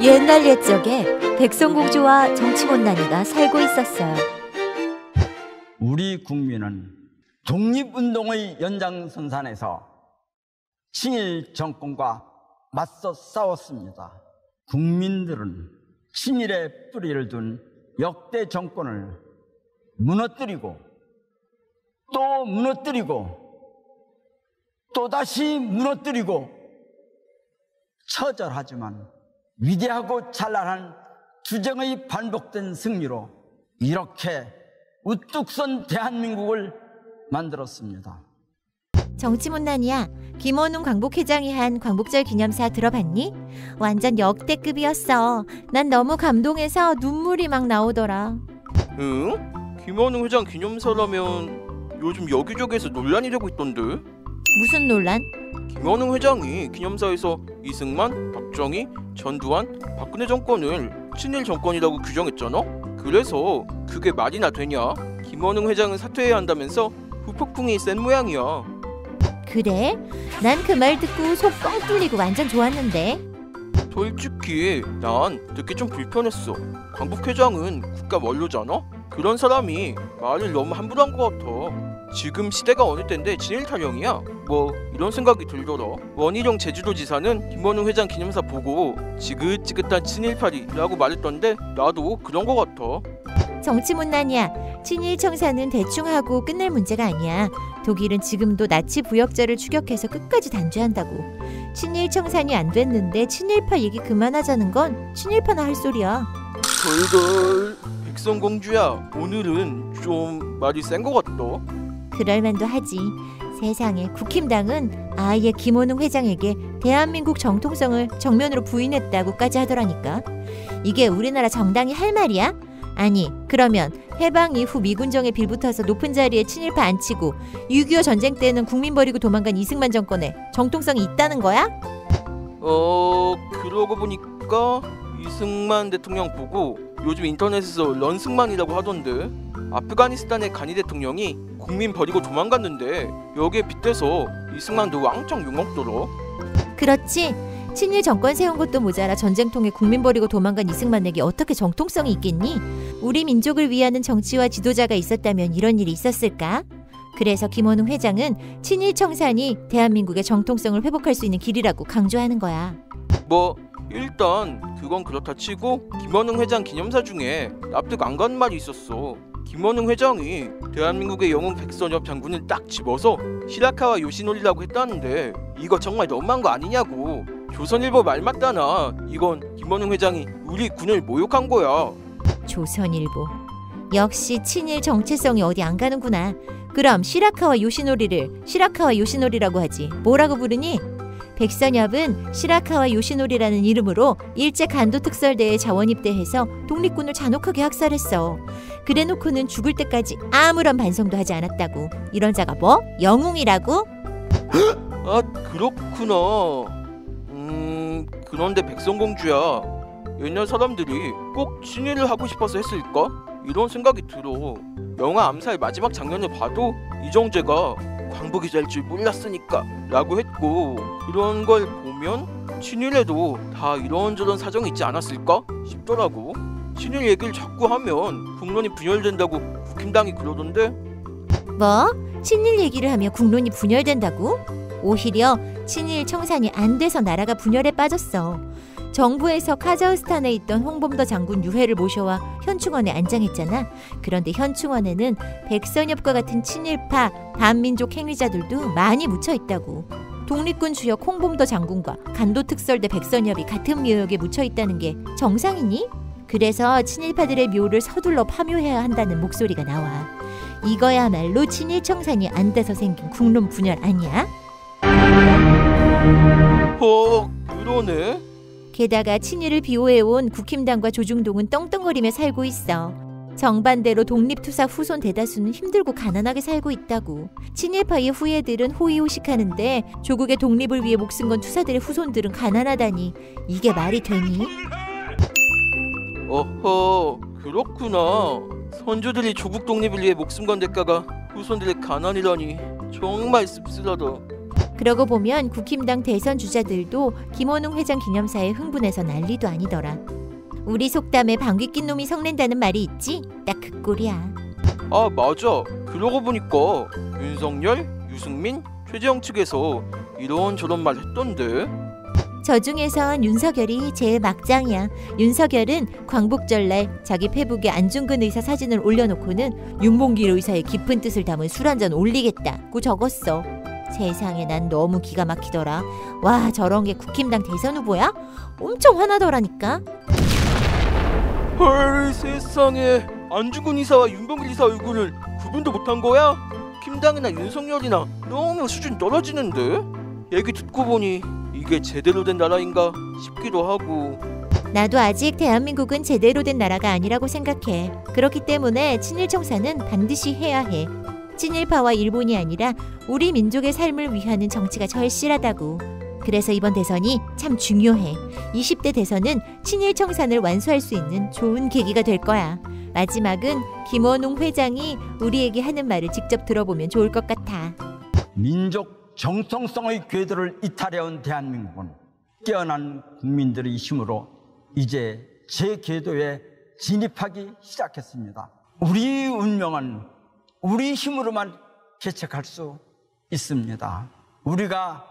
옛날 옛적에 백성공주와 정치못난이가 살고 있었어요. 우리 국민은 독립운동의 연장선상에서 친일 정권과 맞서 싸웠습니다. 국민들은 친일의 뿌리를 둔 역대 정권을 무너뜨리고 또 무너뜨리고 또다시 무너뜨리고 처절하지만 위대하고 찬란한 투쟁의 반복된 승리로 이렇게 우뚝 선 대한민국을 만들었습니다. 정치못난이야, 김원웅 광복회장이 한 광복절 기념사 들어봤니? 완전 역대급이었어. 난 너무 감동해서 눈물이 막 나오더라. 응? 김원웅 회장 기념사라면 요즘 여기저기에서 논란이 되고 있던데? 무슨 논란? 김원웅 회장이 기념사에서 이승만, 박정희, 전두환, 박근혜 정권을 친일 정권이라고 규정했잖아? 그래서 그게 말이나 되냐? 김원웅 회장은 사퇴해야 한다면서 후폭풍이 센 모양이야. 그래? 난 그 말 듣고 속 뻥 뚫리고 완전 좋았는데. 솔직히 난 듣기 좀 불편했어. 광복회장은 국가 원로잖아? 그런 사람이 말을 너무 함부로 한 것 같아. 지금 시대가 어느 때인데 친일 타령이야? 뭐 이런 생각이 들더라. 원희룡 제주도지사는 김원웅 회장 기념사 보고 지긋지긋한 친일파리라고 말했던데 나도 그런 것 같아. 정치못난이야, 친일 청산은 대충 하고 끝낼 문제가 아니야. 독일은 지금도 나치 부역자를 추격해서 끝까지 단죄한다고. 친일 청산이 안 됐는데 친일파 얘기 그만하자는 건 친일파나 할 소리야. 덜덜 백성공주야, 오늘은 좀 말이 센 것 같다. 그럴만도 하지. 세상에, 국힘당은 아예 김원웅 회장에게 대한민국 정통성을 정면으로 부인했다고까지 하더라니까. 이게 우리나라 정당이 할 말이야? 아니, 그러면 해방 이후 미군정에 빌붙어서 높은 자리에 친일파 안 치고 6.25 전쟁 때는 국민 버리고 도망간 이승만 정권에 정통성이 있다는 거야? 그러고 보니까 이승만 대통령 보고 요즘 인터넷에서 런승만이라고 하던데, 아프가니스탄의 가니 대통령이 국민 버리고 도망갔는데 여기에 빗대서 이승만도 왕창 욕먹더러. 그렇지. 친일 정권 세운 것도 모자라 전쟁통에 국민 버리고 도망간 이승만에게 어떻게 정통성이 있겠니? 우리 민족을 위하는 정치와 지도자가 있었다면 이런 일이 있었을까? 그래서 김원웅 회장은 친일 청산이 대한민국의 정통성을 회복할 수 있는 길이라고 강조하는 거야. 뭐 일단 그건 그렇다 치고 김원웅 회장 기념사 중에 납득 안 가는 말이 있었어. 김원웅 회장이 대한민국의 영웅 백선엽 장군을 딱 집어서 시라카와 요시노리라고 했다는데 이거 정말 너무한 거 아니냐고. 조선일보 말 맞다나. 이건 김원웅 회장이 우리 군을 모욕한 거야. 조선일보. 역시 친일 정체성이 어디 안 가는구나. 그럼 시라카와 요시노리라고 하지 뭐라고 부르니? 백선엽은 시라카와 요시노리라는 이름으로 일제 간도 특설대에 자원 입대해서 독립군을 잔혹하게 학살했어. 그래놓고는 죽을 때까지 아무런 반성도 하지 않았다고. 이런 자가 뭐? 영웅이라고? 아, 그렇구나. 그런데 백성공주야, 옛날 사람들이 꼭 친일을 하고 싶어서 했을까? 이런 생각이 들어. 영화 암살 마지막 장면을 봐도 이정재가 광복이 될 줄 몰랐으니까 라고 했고, 이런 걸 보면 친일에도 다 이런저런 사정이 있지 않았을까 싶더라고. 친일 얘기를 자꾸 하면 국론이 분열된다고 국힘당이 그러던데. 뭐? 친일 얘기를 하면 국론이 분열된다고? 오히려 친일 청산이 안 돼서 나라가 분열에 빠졌어. 정부에서 카자흐스탄에 있던 홍범도 장군 유해를 모셔와 현충원에 안장했잖아. 그런데 현충원에는 백선엽과 같은 친일파 반민족 행위자들도 많이 묻혀있다고. 독립군 주역 홍범도 장군과 간도특설대 백선엽이 같은 묘역에 묻혀있다는 게 정상이니? 그래서 친일파들의 묘를 서둘러 파묘해야 한다는 목소리가 나와. 이거야말로 친일 청산이 안 돼서 생긴 국론 분열 아니야? 그러네. 게다가 친일을 비호해온 국힘당과 조중동은 떵떵거리며 살고 있어. 정반대로 독립투사 후손 대다수는 힘들고 가난하게 살고 있다고. 친일파의 후예들은 호의호식하는데 조국의 독립을 위해 목숨 건 투사들의 후손들은 가난하다니. 이게 말이 되니? 그렇구나. 선조들이 조국 독립을 위해 목숨 건 대가가 후손들의 가난이라니 정말 씁쓸하다. 그러고 보면 국힘당 대선 주자들도 김원웅 회장 기념사에 흥분해서 난리도 아니더라. 우리 속담에 방귀 낀 놈이 성낸다는 말이 있지? 딱 그 꼴이야. 아 맞아. 그러고 보니까 윤석열, 유승민, 최재형 측에서 이런저런 말 했던데. 저 중에선 윤석열이 제일 막장이야. 윤석열은 광복절날 자기 페북에 안중근 의사 사진을 올려놓고는 윤봉길 의사의 깊은 뜻을 담은 술 한 잔 올리겠다고 적었어. 세상에 난 너무 기가 막히더라. 와, 저런 게 국힘당 대선 후보야? 엄청 화나더라니까. 헐 세상에, 안중근 의사와 윤봉길 의사 얼굴을 구분도 못한 거야? 김당이나 윤석열이나 너무 수준 떨어지는데? 얘기 듣고 보니 이게 제대로 된 나라인가 싶기도 하고. 나도 아직 대한민국은 제대로 된 나라가 아니라고 생각해. 그렇기 때문에 친일 청산은 반드시 해야 해. 친일파와 일본이 아니라 우리 민족의 삶을 위하는 정치가 절실하다고. 그래서 이번 대선이 참 중요해. 20대 대선은 친일 청산을 완수할 수 있는 좋은 계기가 될 거야. 마지막은 김원웅 회장이 우리에게 하는 말을 직접 들어보면 좋을 것 같아. 민족 정통성의 궤도를 이탈해온 대한민국은 깨어난 국민들의 힘으로 이제 제 궤도에 진입하기 시작했습니다. 우리 운명은 우리 힘으로만 개척할 수 있습니다. 우리가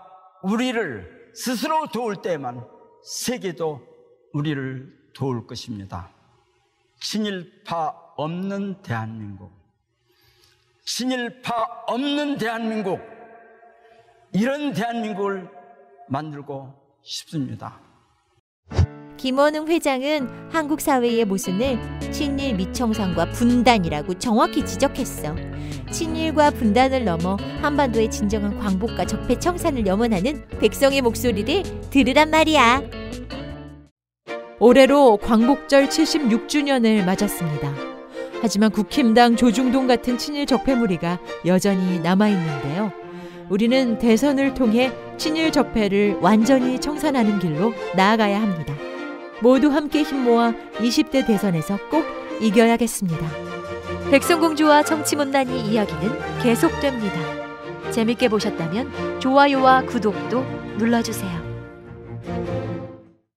우리를 스스로 도울 때만 세계도 우리를 도울 것입니다. 친일파 없는 대한민국, 친일파 없는 대한민국, 이런 대한민국을 만들고 싶습니다. 김원웅 회장은 한국 사회의 모순을 친일 미청산과 분단이라고 정확히 지적했어. 친일과 분단을 넘어 한반도의 진정한 광복과 적폐 청산을 염원하는 백성의 목소리를 들으란 말이야. 올해로 광복절 76주년을 맞았습니다. 하지만 국힘당 조중동 같은 친일 적폐 무리가 여전히 남아있는데요. 우리는 대선을 통해 친일 적폐를 완전히 청산하는 길로 나아가야 합니다. 모두 함께 힘모아 20대 대선에서 꼭 이겨야겠습니다. 백성공주와 정치문난이 이야기는 계속됩니다. 재밌게 보셨다면 좋아요와 구독도 눌러주세요.